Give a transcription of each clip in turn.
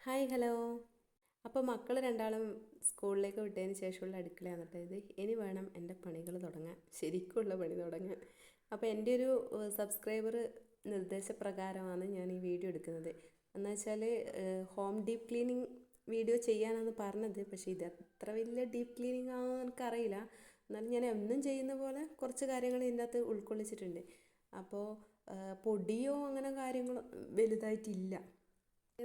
Hi hello. അപ്പോൾ മക്കൾ രണ്ടാളും സ്കൂളിലേക്ക് വിട്ടതിന് ശേഷമുള്ള അടുക്കളയാണ് കേട്ടോ ഇത്. ഇനി വേണം എൻ്റെ പണികൾ തുടങ്ങാൻ, ശരിക്കുള്ള പണി തുടങ്ങാൻ. അപ്പോൾ എൻ്റെ ഒരു സബ്സ്ക്രൈബർ നിർദ്ദേശപ്രകാരമാണ് ഞാൻ ഈ വീഡിയോ എടുക്കുന്നത്. എന്ന് വെച്ചാൽ ഹോം ഡീപ്പ് ക്ലീനിങ് വീഡിയോ ചെയ്യാനാണ് പറഞ്ഞത്. പക്ഷേ ഇത് അത്ര വലിയ ഡീപ്പ് ക്ലീനിങ് ആണെന്ന് എനിക്കറിയില്ല. എന്നാലും ഞാൻ എന്നും ചെയ്യുന്ന പോലെ കുറച്ച് കാര്യങ്ങൾ ഇതിൻ്റെ അകത്ത് ഉൾക്കൊള്ളിച്ചിട്ടുണ്ട്. അപ്പോൾ പൊടിയോ അങ്ങനെ കാര്യങ്ങളോ വലുതായിട്ടില്ല.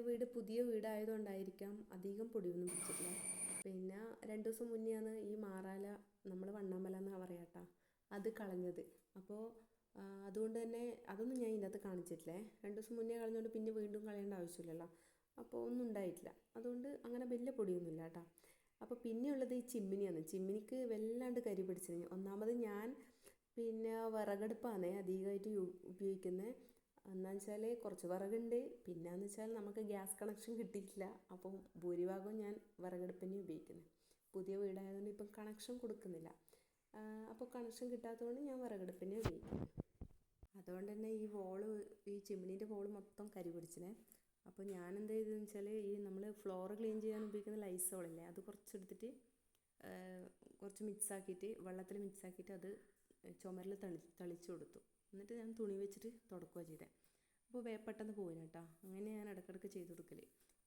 വീട് പുതിയ വീടായതുകൊണ്ടായിരിക്കാം അധികം പൊടിയൊന്നും പിടിച്ചിട്ടില്ല. പിന്നെ 2 ദിവസം മുന്നെയാണ് ഈ മാറാല, നമ്മൾ വണ്ണാമല എന്നാണ് പറയുക കേട്ടോ, അത് കളഞ്ഞത്. അപ്പോൾ അതുകൊണ്ട് തന്നെ അതൊന്നും ഞാൻ ഇതിനകത്ത് കാണിച്ചിട്ടില്ലേ. 2 ദിവസം മുന്നേ കളഞ്ഞുകൊണ്ട് പിന്നെ വീണ്ടും കളയേണ്ട ആവശ്യമില്ലല്ലോ. അപ്പോൾ ഒന്നും ഉണ്ടായിട്ടില്ല. അതുകൊണ്ട് അങ്ങനെ വലിയ പൊടിയൊന്നുമില്ല കേട്ടോ. അപ്പോൾ പിന്നെയുള്ളത് ഈ ചിമ്മിനിയാണ്. ചിമ്മിനിക്ക് വല്ലാണ്ട് കരി പിടിച്ചിരുന്നു. ഒന്നാമത് ഞാൻ പിന്നെ വിറകടുപ്പാണ് അധികമായിട്ട് ഉപയോഗിക്കുന്നത്. എന്താണെന്ന് വെച്ചാൽ കുറച്ച് വിറകുണ്ട്, പിന്നെയെന്ന് വെച്ചാൽ നമുക്ക് ഗ്യാസ് കണക്ഷൻ കിട്ടിയിട്ടില്ല. അപ്പം ഭൂരിഭാഗവും ഞാൻ വിറകടുപ്പിനെ ഉപയോഗിക്കുന്നത്. പുതിയ വീടായതുകൊണ്ട് ഇപ്പം കണക്ഷൻ കൊടുക്കുന്നില്ല. അപ്പോൾ കണക്ഷൻ കിട്ടാത്തതുകൊണ്ട് ഞാൻ വിറകടുപ്പിനെ ഉപയോഗിക്കുന്നു. അതുകൊണ്ട് തന്നെ ഈ ചിമ്മിനീൻ്റെ വോള് മൊത്തം കരി പിടിച്ചിനെ. അപ്പോൾ ഞാൻ എന്ത് ചെയ്തതെന്ന് വെച്ചാൽ ഈ നമ്മൾ ഫ്ലോർ ക്ലീൻ ചെയ്യാൻ ഉപയോഗിക്കുന്ന ലൈസോളില്ലേ, അത് കുറച്ചെടുത്തിട്ട് കുറച്ച് മിക്സാക്കിയിട്ട് വെള്ളത്തിൽ മിക്സാക്കിയിട്ട് അത് ചുമരിൽ തളിച്ചു കൊടുത്തു. എന്നിട്ട് ഞാൻ തുണി വെച്ചിട്ട് തുടക്കുകയാണ് ചെയ്തത്. അപ്പോൾ പെട്ടെന്ന് പോയിന് കേട്ടോ. അങ്ങനെ ഞാൻ ഇടയ്ക്കിടയ്ക്ക് ചെയ്ത് കൊടുക്കൽ.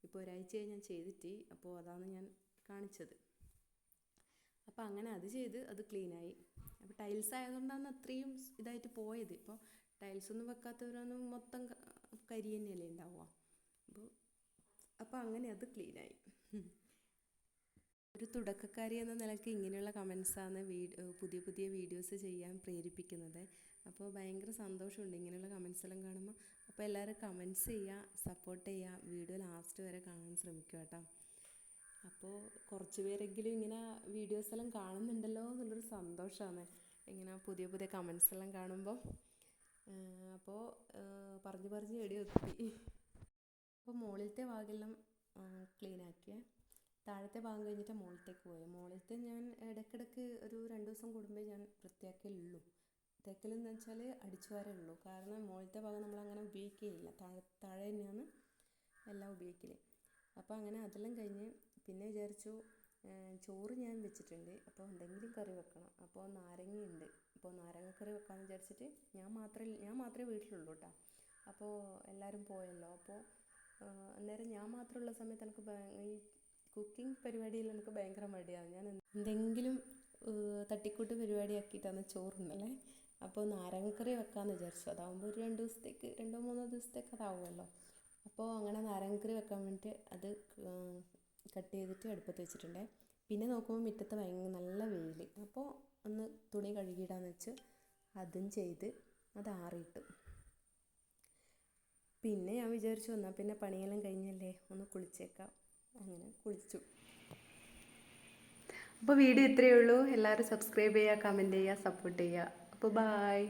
ഇപ്പോൾ ഒരാഴ്ചയായി ഞാൻ ചെയ്തിട്ട്, അപ്പോൾ അതാണ് ഞാൻ കാണിച്ചത്. അപ്പോൾ അങ്ങനെ അത് ചെയ്ത് അത് ക്ലീനായി. അപ്പോൾ ടൈൽസ് ആയതുകൊണ്ടാണ് അത്രയും ഇതായിട്ട് പോയത്. ഇപ്പോൾ ടൈൽസൊന്നും വെക്കാത്തവരൊന്നും മൊത്തം കരി തന്നെയല്ലേ ഉണ്ടാവുക. അപ്പോൾ അങ്ങനെ അത് ക്ലീനായി. ഒരു തുടക്കക്കാരി എന്ന നിലയ്ക്ക് ഇങ്ങനെയുള്ള കമൻസാണ് പുതിയ പുതിയ വീഡിയോസ് ചെയ്യാൻ പ്രേരിപ്പിക്കുന്നത്. അപ്പോൾ ഭയങ്കര സന്തോഷമുണ്ട് ഇങ്ങനെയുള്ള കമൻസെല്ലാം കാണുമ്പോൾ. അപ്പോൾ എല്ലാവരും കമൻസ് ചെയ്യുക, സപ്പോർട്ട് ചെയ്യുക, വീഡിയോ ലാസ്റ്റ് വരെ കാണാൻ ശ്രമിക്കുക കേട്ടോ. അപ്പോൾ കുറച്ച് പേരെങ്കിലും ഇങ്ങനെ വീഡിയോസെല്ലാം കാണുന്നുണ്ടല്ലോ എന്നുള്ളൊരു സന്തോഷമാണ് ഇങ്ങനെ പുതിയ പുതിയ കമൻസെല്ലാം കാണുമ്പോൾ. അപ്പോൾ പറഞ്ഞ് എത്തി. അപ്പോൾ മുകളിലത്തെ ഭാഗമെല്ലാം ക്ലീനാക്കിയേ. താഴത്തെ ഭാഗം കഴിഞ്ഞിട്ട് മുകളിലത്തേക്ക് പോയി. മുകളിലത്തെ ഞാൻ ഇടയ്ക്കിടയ്ക്ക് ഒരു 2 ദിവസം കൂടുമ്പോൾ ഞാൻ വൃത്തിയാക്കലുള്ളൂ. തേക്കലെന്ന് വെച്ചാൽ അടിച്ചു വാരലുള്ളൂ. കാരണം മുകളിലത്തെ ഭാഗം നമ്മളങ്ങനെ ഉപയോഗിക്കുകയില്ല. താഴെ തന്നെയാണ് എല്ലാം ഉപയോഗിക്കൽ. അപ്പോൾ അങ്ങനെ അതെല്ലാം കഴിഞ്ഞ് പിന്നെ വിചാരിച്ചു ചോറ് ഞാൻ വെച്ചിട്ടുണ്ട്. അപ്പോൾ എന്തെങ്കിലും കറി വെക്കണം. അപ്പോൾ നാരങ്ങയുണ്ട്. അപ്പോൾ നാരങ്ങക്കറി വെക്കാമെന്ന് വിചാരിച്ചിട്ട് ഞാൻ മാത്രമേ വീട്ടിലുള്ളൂ കേട്ടോ. അപ്പോൾ എല്ലാവരും പോയല്ലോ. അപ്പോൾ അന്നേരം ഞാൻ മാത്രമുള്ള സമയത്ത് എനിക്ക് ഈ കുക്കിംഗ് പരിപാടിയിൽ എനിക്ക് ഭയങ്കര മടിയാണ്. ഞാൻ എന്തെങ്കിലും തട്ടിക്കൂട്ട് പരിപാടിയാക്കിയിട്ടാണ് ചോറുണ്ടല്ലേ. അപ്പോൾ നാരങ്ങക്കറി വെക്കാമെന്ന് വിചാരിച്ചു. അതാകുമ്പോൾ ഒരു 2-3 ദിവസത്തേക്ക് അതാവുമല്ലോ. അപ്പോൾ അങ്ങനെ നാരങ്ങക്കറി വെക്കാൻ വേണ്ടിയിട്ട് അത് കട്ട് ചെയ്തിട്ട് അടുപ്പത്ത് വെച്ചിട്ടുണ്ട്. പിന്നെ നോക്കുമ്പോൾ മുറ്റത്ത് നല്ല വെയിൽ. അപ്പോൾ ഒന്ന് തുണി കഴുകിയിടാന്ന് വെച്ച് അതും ചെയ്ത് അത് ആറിയിട്ടു. പിന്നെ ഞാൻ വിചാരിച്ചു എന്നാൽ പിന്നെ പണിയെല്ലാം കഴിഞ്ഞല്ലേ ഒന്ന് കുളിച്ചേക്കാം. അങ്ങനെ കുളിച്ചു. അപ്പോൾ വീഡിയോ ഇത്രയേ ഉള്ളൂ. എല്ലാവരും സബ്സ്ക്രൈബ് ചെയ്യുക, കമൻറ്റ് ചെയ്യുക, സപ്പോർട്ട് ചെയ്യുക. അപ്പോൾ ബൈ.